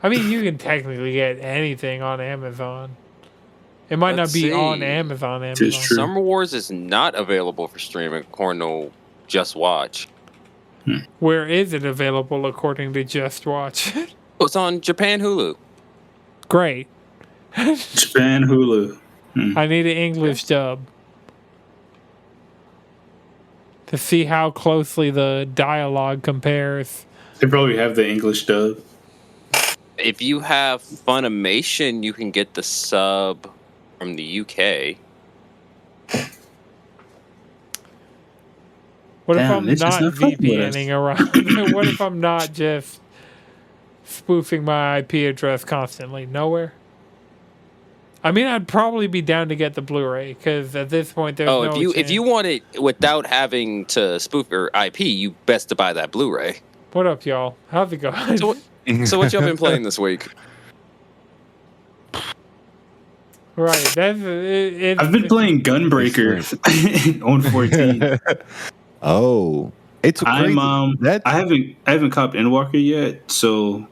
A: I mean, you can technically get anything on Amazon. It might
C: Let's
A: not be
C: see.
A: on Amazon.
D: It's true.
C: Summer Wars is not available for streaming according to Just Watch.
A: Where is it available according to Just Watch?
C: It's on Japan Hulu.
A: Great.
D: Japan Hulu.
A: I need an English dub to see how closely the dialogue compares.
D: They probably have the English dub.
C: If you have Funimation, you can get the sub from the UK.
A: What if
D: Damn,
A: I'm
D: this is
A: not
D: not fucking with us.
A: VPNing around? What if I'm not just spoofing my IP address constantly? Nowhere? I mean, I'd probably be down to get the Blu-ray because at this point, there's no
C: if you
A: chance.
C: want it without having to spoof your IP, you best to buy that Blu-ray.
A: What up, y'all? How's it going?
C: So what y'all been playing this week?
A: Right. That's it.
D: I've been playing Gunbreaker on 14.
B: Oh, it's crazy.
D: I haven't copped Endwalker yet, so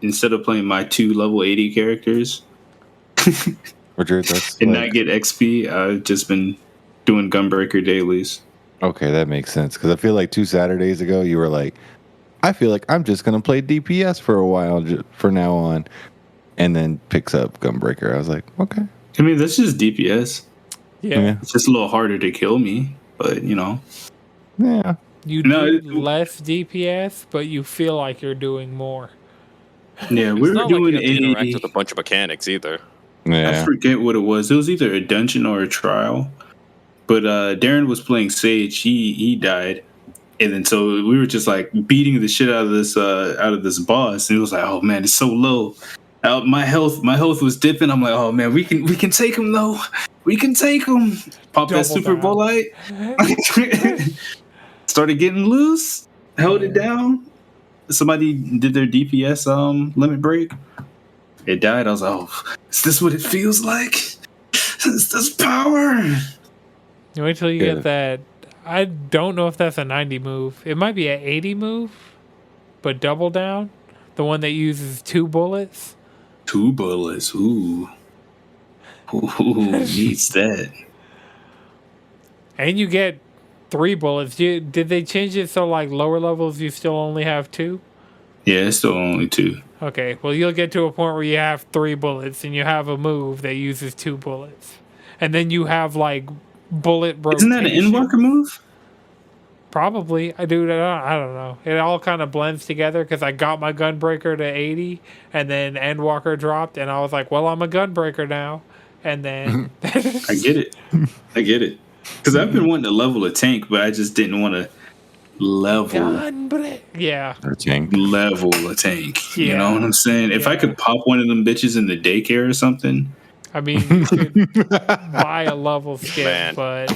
D: instead of playing my 2 level 80 characters
B: Richard, that's
D: and not get XP, I've just been doing Gunbreaker dailies.
B: Okay, that makes sense because I feel like 2 Saturdays ago you were like, I feel like I'm just gonna play DPS for a while for now on, and then picks up Gunbreaker. I was like, okay.
D: I mean, that's just DPS.
A: Yeah.
D: It's just a little harder to kill me, but you know.
B: Yeah.
A: You do less DPS, but you feel like you're doing more.
D: Yeah, we were doing
C: like you have to interact with a bunch of mechanics either.
B: Yeah.
D: I forget what it was. It was either a dungeon or a trial. But Darren was playing Sage. He died. And then so we were just like beating the shit out of this boss. And it was like, oh man, it's so low. My health was dipping. I'm like, oh man, we can take him though. We can take him. Pop that Super Bowl light. Started getting loose. Held it down. Somebody did their DPS limit break. It died. I was like, oh, is this what it feels like? Is this power?
A: You wait till you get that. I don't know if that's a 90 move. It might be an 80 move, but double down. The one that uses 2 bullets.
D: 2 bullets. Ooh. Needs that.
A: And you get 3 bullets. Did they change it so like lower levels you still only have 2?
D: Yeah, it's still only 2.
A: Okay, well you'll get to a point where you have 3 bullets and you have a move that uses 2 bullets. And then you have like bullet rotation.
D: Isn't that an Endwalker move?
A: Probably. I don't know. It all kind of blends together because I got my Gunbreaker to 80 and then Endwalker dropped and I was like, well, I'm a Gunbreaker now. And then...
D: I get it. Because I've been wanting to level a tank, but I just didn't want to level
A: a
B: tank.
D: Level a tank.
A: Yeah.
D: You know what I'm saying? If I could pop one of them bitches in the daycare or something.
A: I mean, you could buy a level skin, but...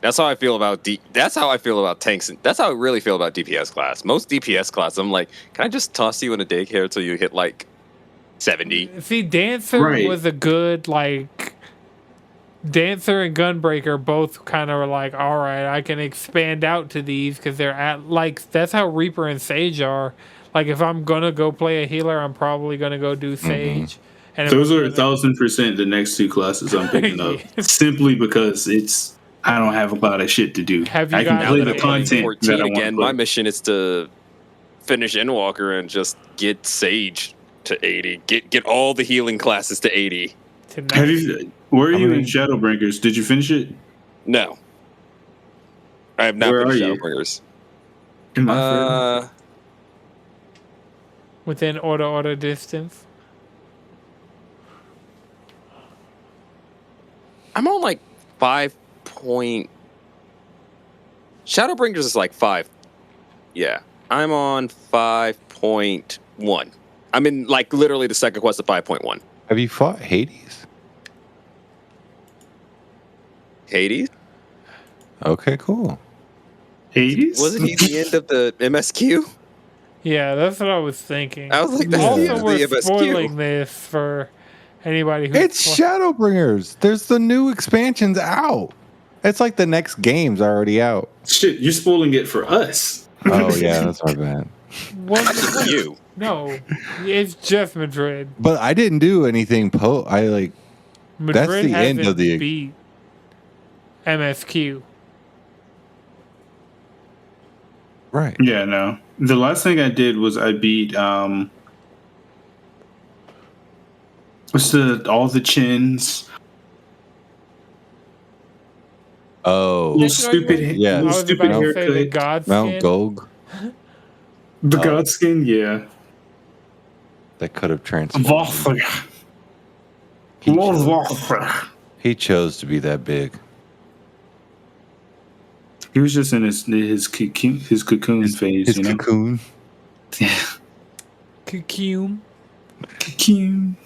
C: That's how I feel about That's how I feel about tanks. That's how I really feel about DPS class. Most DPS class, I'm like, can I just toss you in a daycare until you hit like 70?
A: See, Dancer was a good like. Dancer and Gunbreaker both kind of were like, all right, I can expand out to these because they're at like that's how Reaper and Sage are. Like if I'm gonna go play a healer, I'm probably gonna go do Sage. And
D: those are 1,000% the next 2 classes I'm picking up simply because I don't have a lot of shit to do. I can play the content that I want
C: again. My mission is to finish Endwalker and just get Sage to 80. Get all the healing classes to 80.
D: Where are you in Shadowbringers? Did you finish it?
C: No. I have not finished Shadowbringers.
A: Within auto distance?
C: I'm on like 5 point. Shadowbringers is like 5. Yeah, I'm on 5.1. I'm in like literally the second quest of 5.1.
B: Have you fought Hades?
C: Hades?
B: Okay, cool.
D: Hades?
C: Wasn't he the end of the MSQ?
A: Yeah, that's what I was thinking.
C: I was like, that's the end of the MSQ.
A: Spoiling this for anybody who.
B: It's Shadowbringers. There's the new expansions out. It's like the next game's already out.
D: Shit, you're spoiling it for us.
B: Oh yeah, that's my bad.
A: What?
C: That's you.
A: No, it's just Madrid.
B: But I didn't do anything.
A: Madrid
B: that's the end of the
A: beat MSQ.
B: Right.
D: Yeah, no. The last thing I did was I beat all the chins.
B: Oh,
D: stupid haircut.
B: Mount Gog.
D: The Godskin, yeah.
B: That could have transformed. He chose to be that big.
D: He was just in his cocoon phase,
B: His
D: you know.
B: cocoon.
D: Yeah.
A: Cocoon.
D: Cocoon.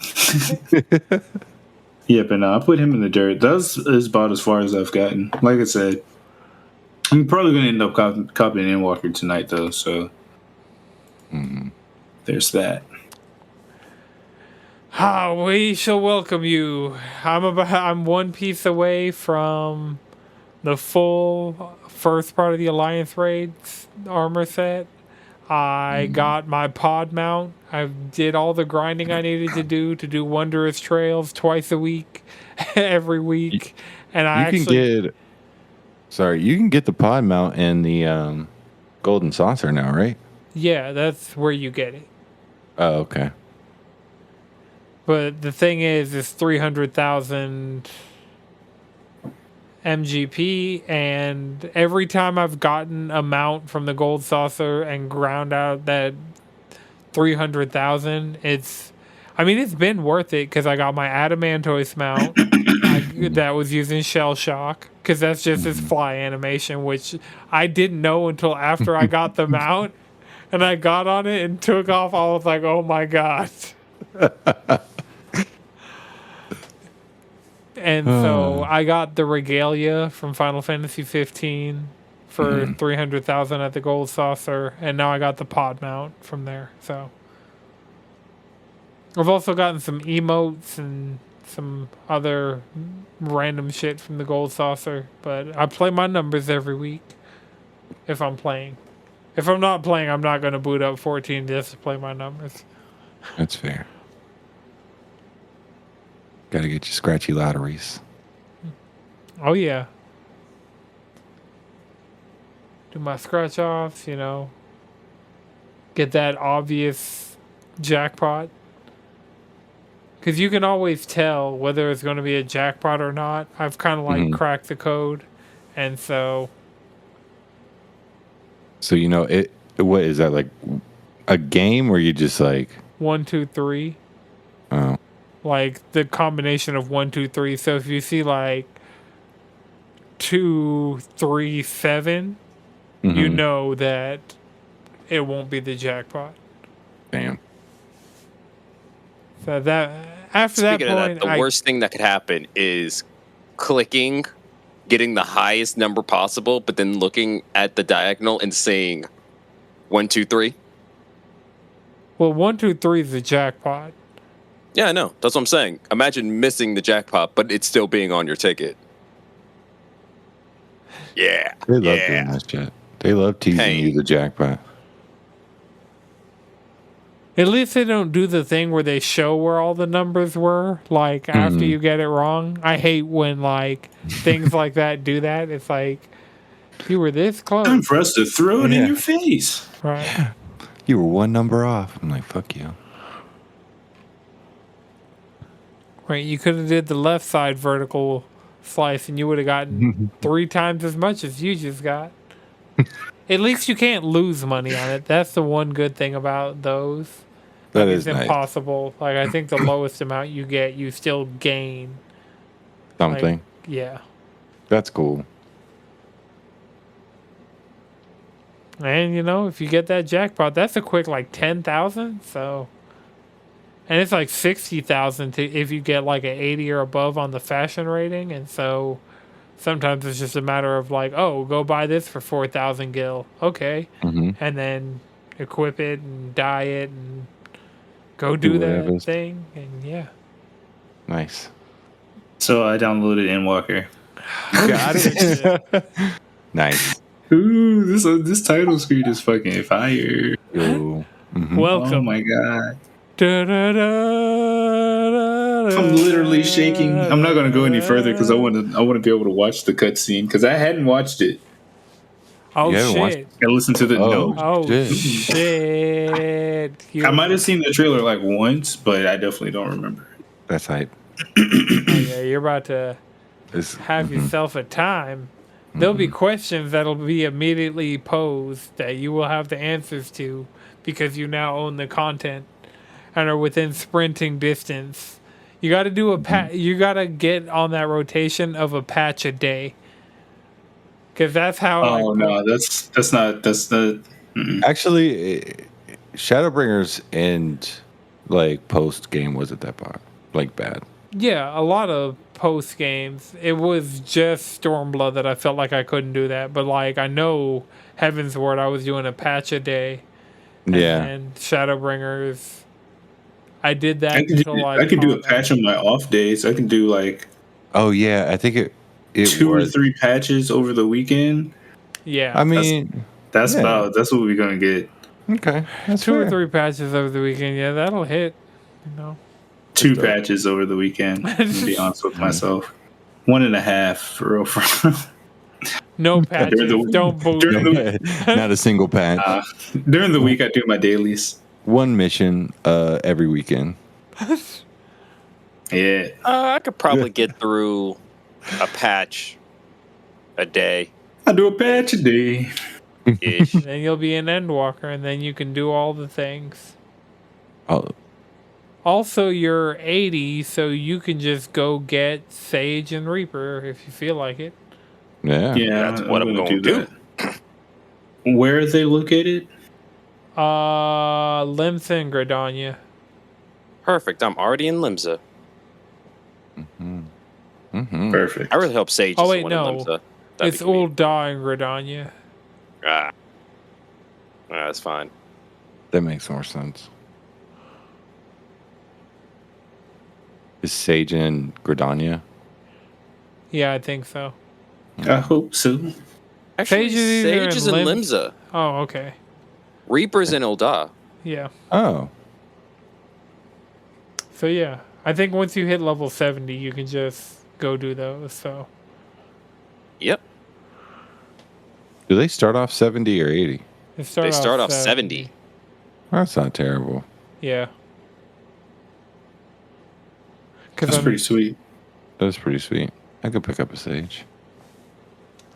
D: Yeah, but no, I put him in the dirt. That's about as far as I've gotten. Like I said, I'm probably going to end up copying Endwalker tonight, though. So there's that.
A: We shall welcome you. I'm one piece away from the full first part of the Alliance Raids armor set. I got my pod mount. I did all the grinding I needed to do Wondrous Trails twice a week, every week. And you
B: can get the pod mount in the Golden Saucer now, right?
A: Yeah, that's where you get it.
B: Oh, okay.
A: But the thing is, it's 300,000 MGP, and every time I've gotten a mount from the Gold Saucer and ground out that 300,000, it's been worth it because I got my Adamantoise mount that was using Shell Shock, because that's just his fly animation, which I didn't know until after I got the mount, and I got on it and took off. I was like, oh my god. And so I got the Regalia from Final Fantasy 15 for 300,000 at the Gold Saucer, and now I got the pod mount from there. So I've also gotten some emotes and some other random shit from the Gold Saucer, but I play my numbers every week if I'm playing. If I'm not playing, I'm not going to boot up 14 just to play my numbers.
B: That's fair. Got to get your scratchy lotteries.
A: Oh, yeah. Do my scratch offs, Get that obvious jackpot. Because you can always tell whether it's going to be a jackpot or not. I've kind of cracked the code. And so.
B: So, what is that, like a game where you just like.
A: 1, 2, 3.
B: Oh.
A: Like the combination of 1, 2, 3. So if you see like 2, 3, 7, you know that it won't be the jackpot.
B: Damn.
A: So that after
C: Speaking
A: that point,
C: of that, the worst thing that could happen is clicking, getting the highest number possible, but then looking at the diagonal and saying 1, 2, 3.
A: Well, 1, 2, 3 is the jackpot.
C: Yeah, I know. That's what I'm saying. Imagine missing the jackpot, but it's still being on your ticket. Yeah.
B: They love doing that shit. They love teasing you the jackpot.
A: At least they don't do the thing where they show where all the numbers were, like, after you get it wrong. I hate when, like, things like that do that. It's like, you were this close.
D: Time for us to throw it in your face.
A: Right.
B: Yeah. You were one number off. I'm like, fuck you.
A: Right, you could have did the left side vertical slice and you would have gotten 3 times as much as you just got. At least you can't lose money on it. That's the one good thing about those.
B: That is
A: nice. Impossible. Like, I think the lowest amount you get, you still gain
B: something.
A: Like, yeah.
B: That's cool.
A: And, if you get that jackpot, that's a quick, 10,000, so... And it's 60,000 if you get an 80 or above on the fashion rating. And so sometimes it's just a matter of go buy this for 4,000 gil. Okay. And then equip it and dye it and go do that thing. And yeah.
B: Nice.
D: So I downloaded Endwalker.
B: Got it. Nice.
D: Ooh, this title screen is fucking fire.
B: Ooh.
A: Welcome.
D: Oh my god.
A: Da, da, da,
D: I'm literally shaking. I'm not gonna go any further because I want to be able to watch the cutscene because I hadn't watched it.
A: Oh shit!
D: And listen to the no.
A: Oh shit!
D: I might have seen the trailer once, but I definitely don't remember.
B: That's hype.
A: Yeah, you're about to have yourself a time. There'll be questions that'll be immediately posed that you will have the answers to because you now own the content and are within sprinting distance. You got to do You got to get on that rotation of a patch a day. Because that's how.
D: Oh no, that's not. Mm-mm.
B: Actually, Shadowbringers and like post game wasn't that bad.
A: Yeah, a lot of post games. It was just Stormblood that I felt like I couldn't do that. But like I know Heaven's Word, I was doing a patch a day. And Shadowbringers, I did that until
D: I could do a patch on my off days. I can do like.
B: Oh yeah, I think it
D: 2 or 3 patches over the weekend.
A: Yeah,
B: I mean
D: that's what we're gonna get.
B: Okay, that's
A: 2 or
B: fair.
A: 3 patches over the weekend. Yeah, that'll hit. You know,
D: 2 patches over the weekend. To be honest with myself, 1.5 for real.
A: No patches. Don't boost.
B: Not a single patch.
D: During the week, I do my dailies.
B: One mission every weekend.
D: Yeah.
C: I could probably get through a patch a day.
D: I do a patch a day.
C: Ish.
A: Then you'll be an Endwalker, and then you can do all the things.
B: Oh,
A: Also, you're 80, so you can just go get Sage and Reaper if you feel like it.
B: yeah.
D: Yeah,
C: That's what I'm going to do.
D: Where are they located?
A: Limsa and Gridania.
C: Perfect. I'm already in Limsa.
D: Perfect.
C: I really hope Sage is the one in Limsa.
A: It's Ul'dah and Gridania.
C: That's fine.
B: That makes more sense. Is Sage in Gridania?
A: Yeah, I think so.
D: I hope so.
C: Actually,
A: Sage
C: is in Limsa.
A: Oh, okay.
C: Reaper's in Ul'dah.
A: Yeah.
B: Oh.
A: So yeah, I think once you hit level 70, you can just go do those. So.
C: Yep.
B: Do they start off 70 or 80?
C: They start off 70.
B: That's not terrible.
A: Yeah.
D: That's pretty sweet.
B: That's pretty sweet. I could pick up a Sage.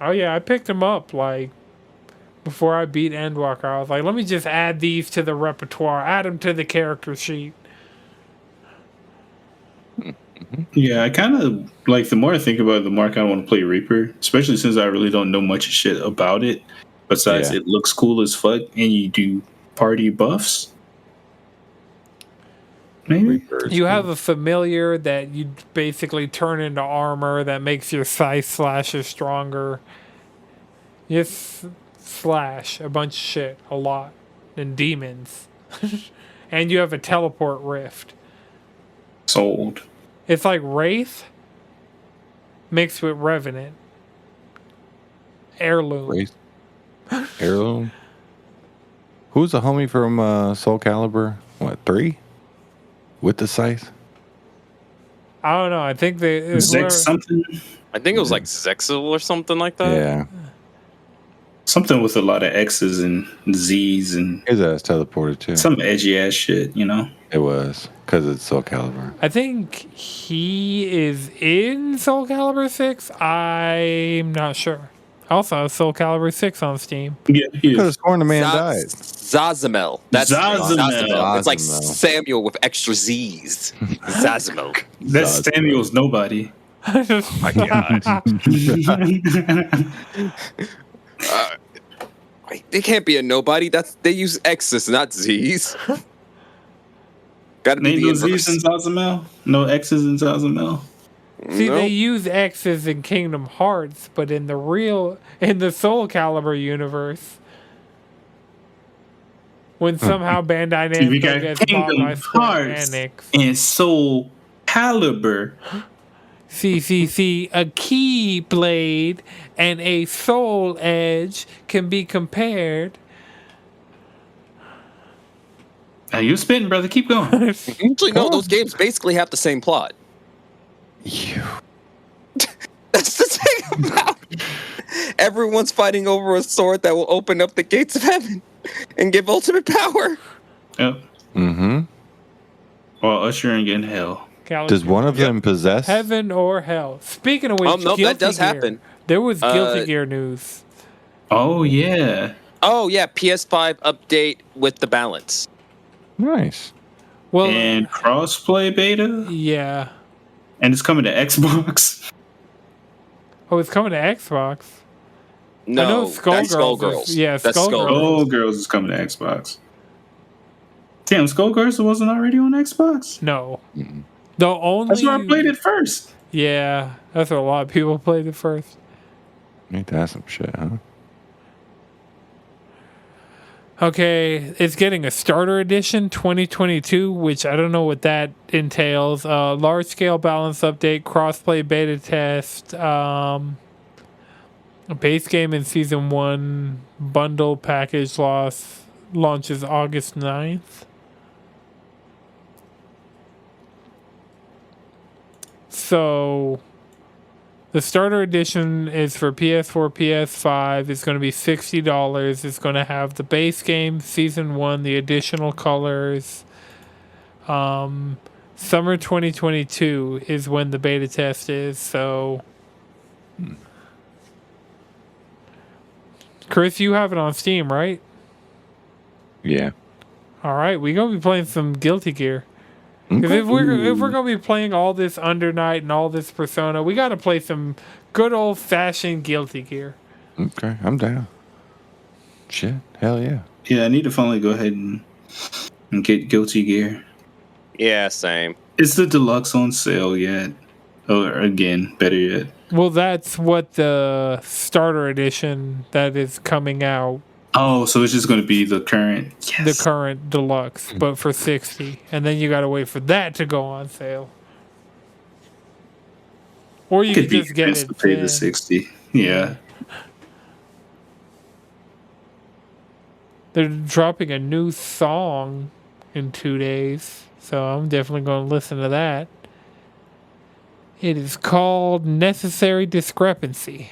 A: Oh yeah, I picked them up like before I beat Endwalker. I was like, let me just add these to the repertoire, add them to the character sheet.
D: Yeah, I kind of like the more I think about it, the more I kind of want to play Reaper, especially since I really don't know much shit about it. Besides, it looks cool as fuck, and you do party buffs. Maybe
A: you have a familiar that you basically turn into armor that makes your scythe slashes stronger. You slash a bunch of shit, a lot, and demons, and you have a teleport rift.
D: Sold.
A: It's like Wraith mixed with Revenant. Heirloom.
B: Wraith? Heirloom? Who's the homie from Soul Calibur? What, 3? With the scythe?
A: I don't know. I think they
D: Zex something.
C: I think it was like Zexel or something like that.
B: Yeah.
D: Something with a lot of X's and Z's and
B: His ass teleported too.
D: some edgy ass shit, you know?
B: It was. Because it's Soul Calibur.
A: I think he is in Soul Calibur 6. I'm not sure. I also have Soul Calibur 6 on Steam.
D: Yeah, he
B: Could have
D: is.
B: sworn the man died.
C: Zazamel. That's
D: Zazamel.
C: It's like
B: Zazamel.
C: Samuel with extra Z's. Zazamel.
D: That's Samuel's nobody.
C: Oh my god. They can't be a nobody. They use X's, not Z's. Got to be
D: Ain't
C: the
D: no
C: inverse.
D: Z's in Zazamel? No X's in Zazamel?
A: See,
C: Nope.
A: they use X's in Kingdom Hearts, but in the Soul Calibur universe, when somehow Bandai
D: We
A: Namco
D: got
A: gets bought
D: Kingdom
A: by Square
D: Hearts
A: Enix.
D: and Soul Calibur.
A: See, a key blade and a soul edge can be compared.
D: Now you spitting, brother. Keep going.
C: Actually, no, those games basically have the same plot. That's the thing about it. Everyone's fighting over a sword that will open up the gates of heaven and give ultimate power.
D: Yep.
B: Mm-hmm.
D: While ushering in hell.
B: Does one of them possess?
A: Heaven or hell? Speaking of which,
C: No, that does happen.
A: There was Guilty Gear news.
D: Oh, yeah.
C: Oh yeah, PS5 update with the balance.
B: Nice.
A: Well,
D: and crossplay beta,
A: yeah.
D: and it's coming to Xbox.
A: Oh, it's coming to Xbox.
C: No,
A: I know
C: that's
A: Skullgirls.
C: Skullgirls.
A: Yeah,
C: That's
A: Skullgirls.
D: Skullgirls is coming to Xbox. Damn, Skullgirls wasn't already on Xbox?
A: No.
B: Mm-mm.
A: The only.
D: That's where I played it first.
A: Yeah, that's where a lot of people played it first.
B: Ain't that some shit, huh?
A: Okay, it's getting a starter edition 2022, which I don't know what that entails. Large scale balance update, crossplay beta test, base game in season 1, bundle package launches August 9th. So the starter edition is for PS4, PS5. It's going to be $60. It's going to have the base game, Season 1, the additional colors. Summer 2022 is when the beta test is, so... Chris, you have it on Steam, right?
B: Yeah.
A: All right, we're going to be playing some Guilty Gear. Because if we're gonna be playing all this Under Night and all this Persona, we gotta play some good old fashioned Guilty Gear.
B: Okay, I'm down. Shit, hell yeah.
D: Yeah, I need to finally go ahead and get Guilty Gear.
C: Yeah, same.
D: Is the deluxe on sale yet? Or again, better yet.
A: Well, that's what the starter edition that is coming out.
D: Oh, so it's just going to be the current.
A: The current deluxe, but for $60, and then you gotta wait for that to go on sale. Or you could just get it.
D: To pay the $60. Yeah.
A: They're dropping a new song in 2 days, so I'm definitely going to listen to that. It is called Necessary Discrepancy.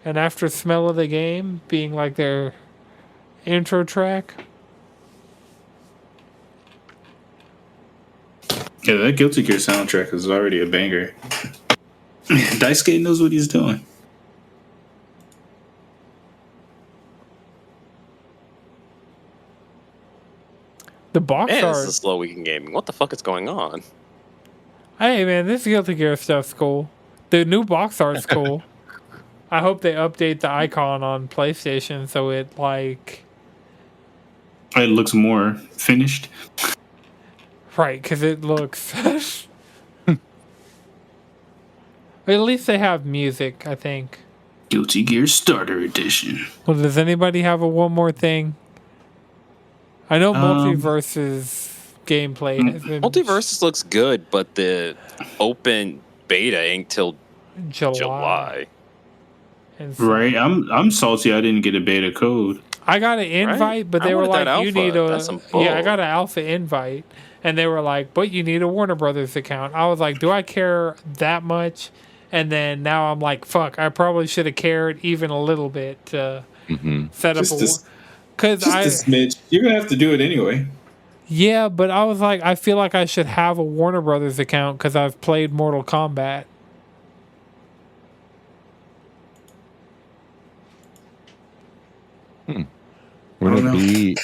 A: And after Smell of the Game being like their intro track.
D: Yeah, that Guilty Gear soundtrack is already a banger. Daisuke knows what he's doing.
A: The box
C: Man,
A: art.
C: this is a slow week in gaming. What the fuck is going on?
A: Hey man, this Guilty Gear stuff's cool. The new box art's cool. I hope they update the icon on PlayStation so it like...
D: It looks more finished.
A: Right, because it looks... At least they have music, I think.
D: Guilty Gear Starter Edition.
A: Well, does anybody have a one more thing? I know Multiverse's gameplay has been...
C: Multiverses looks good, but the open beta ain't till July.
A: And so
D: Right, I'm salty I didn't get a beta code.
A: I got an invite,
C: Right?
A: but
C: I
A: they were
C: wanted that
A: like, "You
C: alpha.
A: need a..."
C: That's some bull.
A: Yeah, I got an alpha invite, and they were like, "But you need a Warner Brothers account." I was like, "Do I care that much?" And then now I'm like, "Fuck! I probably should have cared even a little bit to set up because
D: a smidge. You're gonna have to do it anyway.
A: Yeah, but I was like, I feel like I should have a Warner Brothers account because I've played Mortal Kombat.
B: Would it be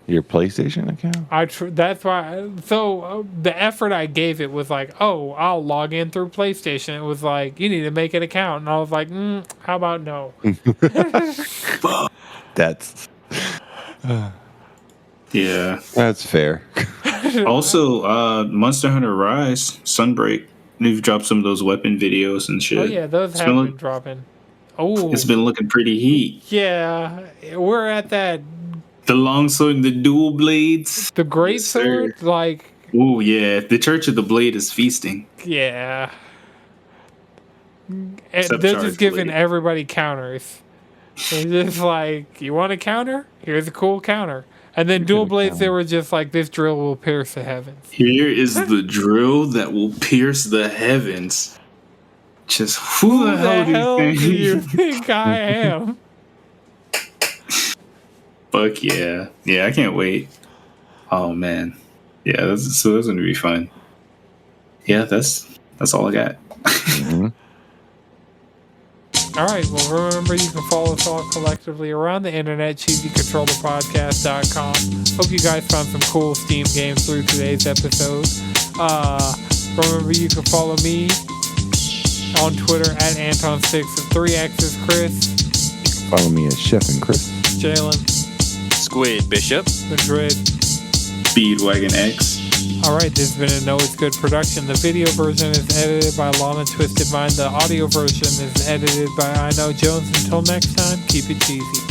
B: your PlayStation account?
A: That's why. So the effort I gave it was like, oh, I'll log in through PlayStation. It was like, you need to make an account, and I was like, how about no?
B: That's
D: Yeah.
B: that's fair.
D: Also, Monster Hunter Rise, Sunbreak. They've dropped some of those weapon videos and shit.
A: Oh yeah, those have been dropping. Oh,
D: It's been looking pretty heat.
A: yeah, we're at that.
D: The longsword and the dual blades.
A: The great
D: Yes, sir.
A: sword, like,
D: Oh yeah, the Church of the Blade is feasting.
A: yeah. And
D: Except
A: they're
D: Charge
A: just giving
D: Blade.
A: everybody counters. They're just like, you want a counter? Here's a cool counter. And then dual blades, they were just like, this drill will pierce the heavens.
D: Here is the drill that will pierce the heavens. Just who the hell do you think?
A: I am?
D: Fuck yeah. Yeah, I can't wait. Oh man. Yeah, that's gonna be fun. Yeah, that's all I got.
A: All right. Well, remember you can follow us all collectively around the internet. CheesyControllerPodcast.com. Hope you guys found some cool Steam games through today's episode. Remember you can follow me on Twitter at Anton6 with 3X's. Chris.
B: Follow me as Chef and Chris.
A: Jalen.
C: Squid Bishop.
A: Madrid.
D: Speedwagon X.
A: All right, this has been a Know It's Good production. The video version is edited by Lana Twisted Mind. The audio version is edited by Iknowjones. Until next time, keep it cheesy.